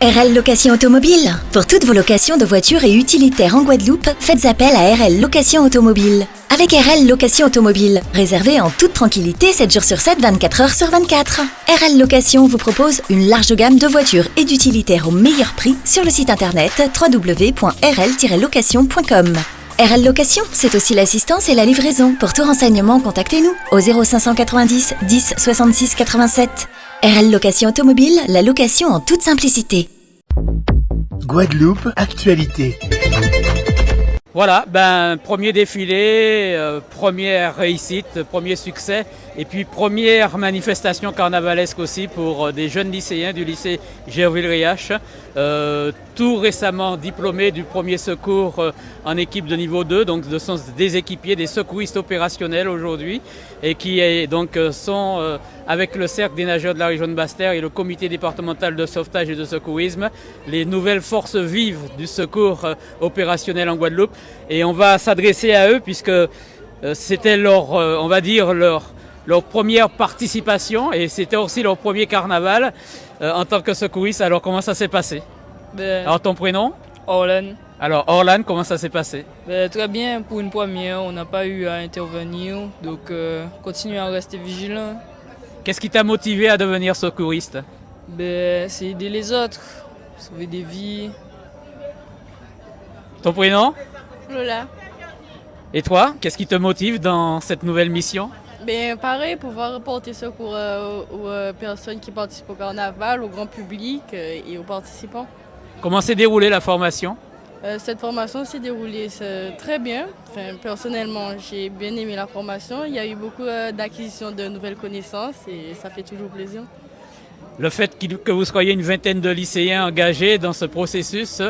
RL Location Automobile. Pour toutes vos locations de voitures et utilitaires en Guadeloupe, faites appel à RL Location Automobile. Avec RL Location Automobile, réservez en toute tranquillité 7 jours sur 7, 24 heures sur 24. RL Location vous propose une large gamme de voitures et d'utilitaires au meilleur prix sur le site internet www.rl-location.com. RL Location, c'est aussi l'assistance et la livraison. Pour tout renseignement, contactez-nous au 0590 10 66 87. RL Location Automobile, la location en toute simplicité. Guadeloupe, actualité. Voilà, premier défilé, première réussite, premier succès et puis première manifestation carnavalesque aussi pour des jeunes lycéens du lycée Gerville-Riache, tout récemment diplômés du premier secours en équipe de niveau 2, donc ce sont des équipiers, des secouristes opérationnels aujourd'hui et qui sont avec le cercle des nageurs de la région de Basse-Terre et le comité départemental de sauvetage et de secourisme, les nouvelles forces vives du secours opérationnel en Guadeloupe. Et on va s'adresser à eux puisque c'était leur première participation et c'était aussi leur premier carnaval en tant que secouriste. Alors comment ça s'est passé? Alors ton prénom? Orlan. Alors Orlan, comment ça s'est passé? Très bien, pour une première, on n'a pas eu à intervenir, donc continuez à rester vigilant. Qu'est-ce qui t'a motivé à devenir secouriste? C'est aider les autres, sauver des vies. Ton prénom? Lola. Et toi, qu'est-ce qui te motive dans cette nouvelle mission? Pareil, pouvoir porter secours aux personnes qui participent au carnaval, au grand public et aux participants. Comment s'est déroulée la formation? Cette formation s'est déroulée très bien. Personnellement, j'ai bien aimé la formation. Il y a eu beaucoup d'acquisition de nouvelles connaissances et ça fait toujours plaisir. Le fait que vous soyez une vingtaine de lycéens engagés dans ce processus,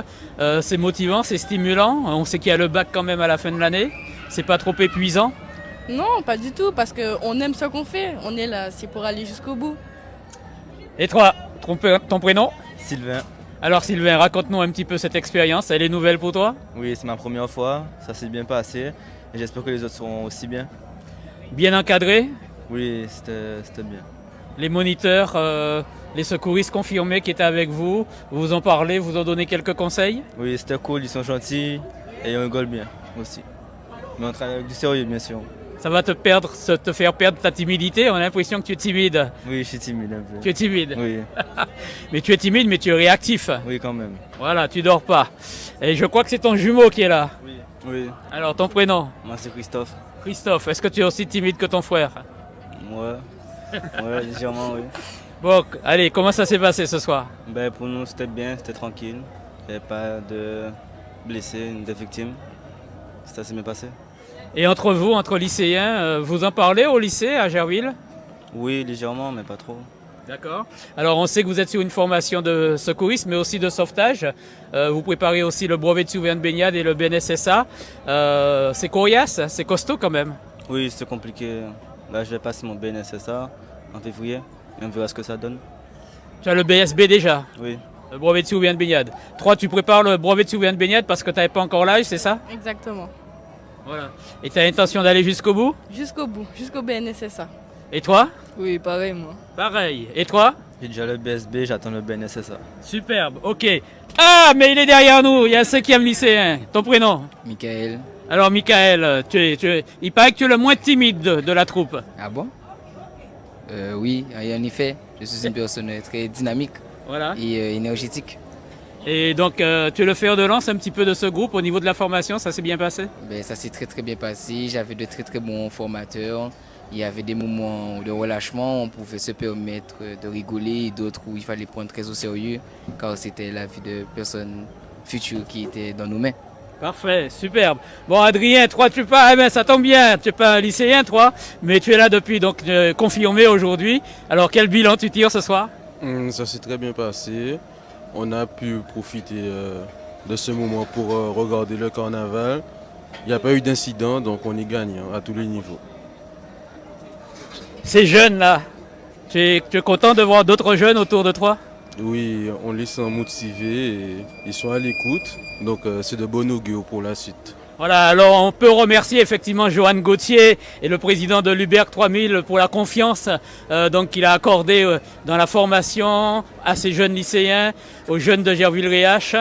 c'est motivant, c'est stimulant. On sait qu'il y a le bac quand même à la fin de l'année. C'est pas trop épuisant? Non, pas du tout, parce qu'on aime ce qu'on fait. On est là, c'est pour aller jusqu'au bout. Et toi, ton prénom? Sylvain. Alors Sylvain, raconte-nous un petit peu cette expérience. Elle est nouvelle pour toi? Oui, c'est ma première fois. Ça s'est bien passé. Et j'espère que les autres seront aussi bien. Bien encadré? Oui, c'était bien. Les moniteurs, les secouristes confirmés qui étaient avec vous, vous en parlez, vous en donnez quelques conseils? Oui, c'était cool, ils sont gentils et on rigole bien aussi. Mais on travaille avec du sérieux, bien sûr. Ça va te faire perdre ta timidité? On a l'impression que tu es timide. Oui, je suis timide un peu. Tu es timide? Oui. Mais tu es timide, mais tu es réactif. Oui, quand même. Voilà, tu dors pas. Et je crois que c'est ton jumeau qui est là. Oui. Oui. Alors, ton prénom? Moi, c'est Christophe. Christophe, est-ce que tu es aussi timide que ton frère? Ouais. Ouais, légèrement, oui. Bon, allez, comment ça s'est passé ce soir? Pour nous, c'était bien, c'était tranquille. Il n'y avait pas de blessés, de victimes. Ça s'est bien passé. Et entre vous, entre lycéens, vous en parlez au lycée à Gerville? Oui, légèrement, mais pas trop. D'accord. Alors on sait que vous êtes sur une formation de secourisme, mais aussi de sauvetage. Vous préparez aussi le brevet de surveillant de baignade et le BNSSA. C'est coriace, c'est costaud quand même. Oui, c'est compliqué. Là, je vais passer mon BNSSA en février et on verra ce que ça donne. Tu as le BSB déjà? Oui. Le brevet de surveillant de baignade. 3, tu prépares le brevet de surveillant de baignade parce que tu n'avais pas encore l'âge, c'est ça? Exactement. Voilà. Et tu as l'intention d'aller jusqu'au bout? Jusqu'au bout, jusqu'au BNSSA. Et toi? Oui, pareil moi. Pareil. Et toi? J'ai déjà le BSB, j'attends le BNSSA. Superbe, ok. Ah, mais il est derrière nous, il y a un 5e lycéen. Ton prénom? Michael. Alors, Michael, il paraît que tu es le moins timide de la troupe. Ah bon? Oui, en effet, je suis une personne très dynamique Voilà. et énergétique. Et donc, tu es le fer de lance un petit peu de ce groupe au niveau de la formation, ça s'est bien passé? Ça s'est très très bien passé, j'avais de très très bons formateurs. Il y avait des moments de relâchement, on pouvait se permettre de rigoler et d'autres où il fallait prendre très au sérieux car c'était la vie de personnes futures qui étaient dans nos mains. Parfait, superbe. Bon, Adrien, toi, ça tombe bien, tu n'es pas un lycéen, toi, mais tu es là depuis, donc confirmé aujourd'hui. Alors, quel bilan tu tires ce soir? Ça s'est très bien passé. On a pu profiter de ce moment pour regarder le carnaval. Il n'y a pas eu d'incident, donc on est gagnant à tous les niveaux. Ces jeunes-là, tu es content de voir d'autres jeunes autour de toi? Oui, on les sent motivés et ils sont à l'écoute. Donc c'est de bon augure pour la suite. Voilà, alors on peut remercier effectivement Johan Gauthier et le président de l'UBERC 3000 pour la confiance qu'il a accordée dans la formation à ces jeunes lycéens, aux jeunes de Gerville-Riache,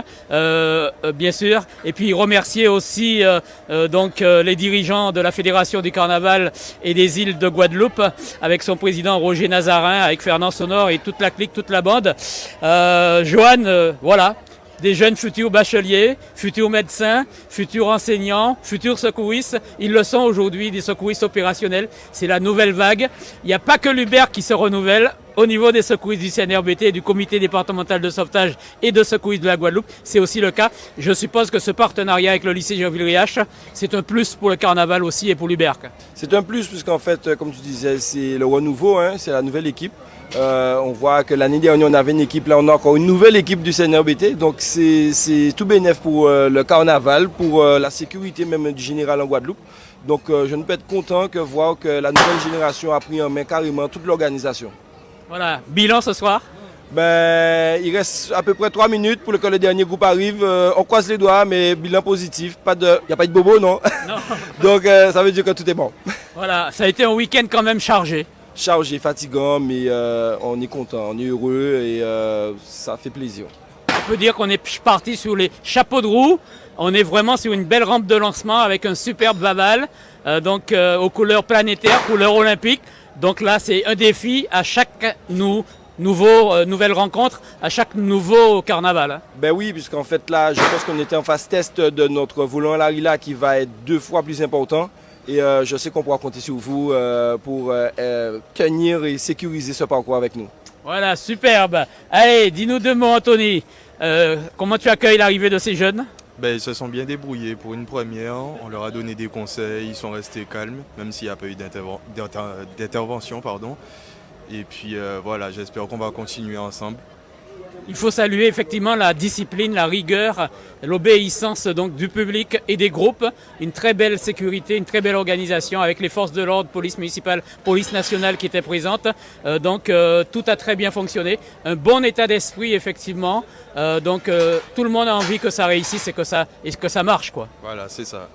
bien sûr. Et puis remercier aussi les dirigeants de la Fédération du Carnaval et des îles de Guadeloupe, avec son président Roger Nazarin, avec Fernand Sonore et toute la clique, toute la bande. Johan, voilà. Des jeunes futurs bacheliers, futurs médecins, futurs enseignants, futurs secouristes. Ils le sont aujourd'hui, des secouristes opérationnels. C'est la nouvelle vague. Il n'y a pas que l'UBERC qui se renouvelle. Au niveau des secouristes du CNRBT et du comité départemental de sauvetage et de secouristes de la Guadeloupe, c'est aussi le cas. Je suppose que ce partenariat avec le lycée Gerville-Riache, c'est un plus pour le carnaval aussi et pour l'UBERC. C'est un plus puisqu'en fait, comme tu disais, c'est le renouveau, c'est la nouvelle équipe. On voit que l'année dernière, on avait une équipe, là on a encore une nouvelle équipe du CNRBT. Donc c'est tout bénéf pour le carnaval, pour la sécurité même du général en Guadeloupe. Donc je ne peux être content que voir que la nouvelle génération a pris en main carrément toute l'organisation. Voilà, bilan ce soir? Il reste à peu près 3 minutes pour que le dernier groupe arrive. On croise les doigts, mais bilan positif. Il n'y a pas de bobo, non? Non. Donc ça veut dire que tout est bon. Voilà, ça a été un week-end quand même chargé. Chargé, fatigant, mais on est content, on est heureux et ça fait plaisir. On peut dire qu'on est parti sur les chapeaux de roue. On est vraiment sur une belle rampe de lancement avec un superbe Vaval, aux couleurs planétaires, couleurs olympiques. Donc là, c'est un défi à chaque nouvelle rencontre, à chaque nouveau carnaval. Ben oui, puisqu'en fait là, je pense qu'on était en phase test de notre volant Larila qui va être 2 fois plus important. Et je sais qu'on pourra compter sur vous pour tenir et sécuriser ce parcours avec nous. Voilà, superbe. Allez, dis-nous 2 mots, Anthony. Comment tu accueilles l'arrivée de ces jeunes? Ils se sont bien débrouillés pour une première. On leur a donné des conseils, ils sont restés calmes, même s'il n'y a pas eu d'intervention. Et puis voilà, j'espère qu'on va continuer ensemble. Il faut saluer effectivement la discipline, la rigueur, l'obéissance du public et des groupes. Une très belle sécurité, une très belle organisation avec les forces de l'ordre, police municipale, police nationale qui étaient présentes. Tout a très bien fonctionné. Un bon état d'esprit effectivement. Tout le monde a envie que ça réussisse et que ça marche, quoi. Voilà, c'est ça.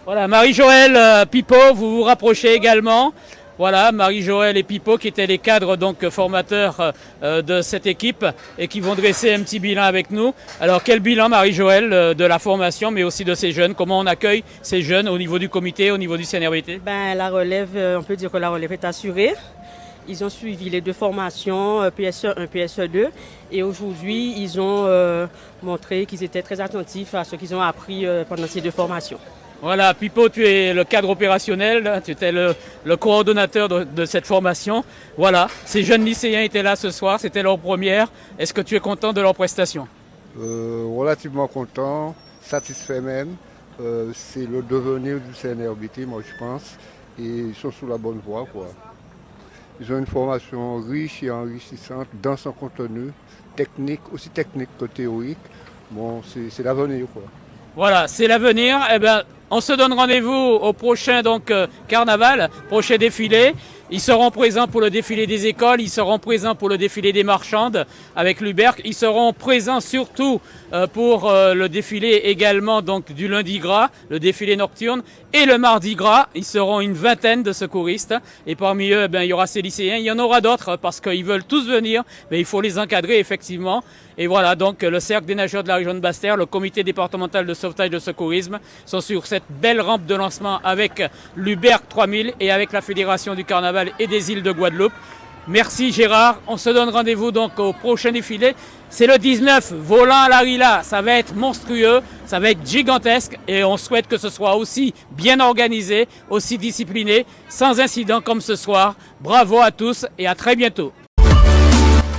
Voilà, Marie-Joëlle, Pipo, vous vous rapprochez également. Voilà, Marie-Joëlle et Pipo qui étaient les cadres formateurs de cette équipe et qui vont dresser un petit bilan avec nous. Alors quel bilan, Marie-Joëlle, de la formation mais aussi de ces jeunes? Comment on accueille ces jeunes au niveau du comité, au niveau du CNRBT? La relève, on peut dire que la relève est assurée. Ils ont suivi les 2 formations, PSE 1, PSE 2 et aujourd'hui ils ont montré qu'ils étaient très attentifs à ce qu'ils ont appris pendant ces 2 formations. Voilà, Pipo, tu es le cadre opérationnel, tu étais le coordonnateur de cette formation. Voilà, ces jeunes lycéens étaient là ce soir, c'était leur première. Est-ce que tu es content de leur prestation? Relativement content, satisfait même. C'est le devenir du CNRBT, moi je pense, et ils sont sur la bonne voie, quoi. Ils ont une formation riche et enrichissante dans son contenu, technique, aussi technique que théorique. Bon, c'est l'avenir, quoi. Voilà, c'est l'avenir. On se donne rendez-vous au prochain carnaval, prochain défilé. Ils seront présents pour le défilé des écoles, ils seront présents pour le défilé des marchandes avec l'UBERC. Ils seront présents surtout pour le défilé également du lundi gras, le défilé nocturne et le mardi gras. Ils seront une vingtaine de secouristes et parmi eux, il y aura ces lycéens. Il y en aura d'autres parce qu'ils veulent tous venir, mais il faut les encadrer effectivement. Et voilà, le Cercle des nageurs de la région de Basse-Terre, le comité départemental de sauvetage et de secourisme sont sur cette belle rampe de lancement avec l'UBERC 3000 et avec la Fédération du Carnaval et des îles de Guadeloupe. Merci Gérard, on se donne rendez-vous au prochain défilé. C'est le 19, volant à Larila, ça va être monstrueux, ça va être gigantesque et on souhaite que ce soit aussi bien organisé, aussi discipliné, sans incident comme ce soir. Bravo à tous et à très bientôt.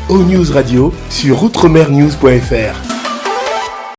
O-News Radio sur outremernews.fr.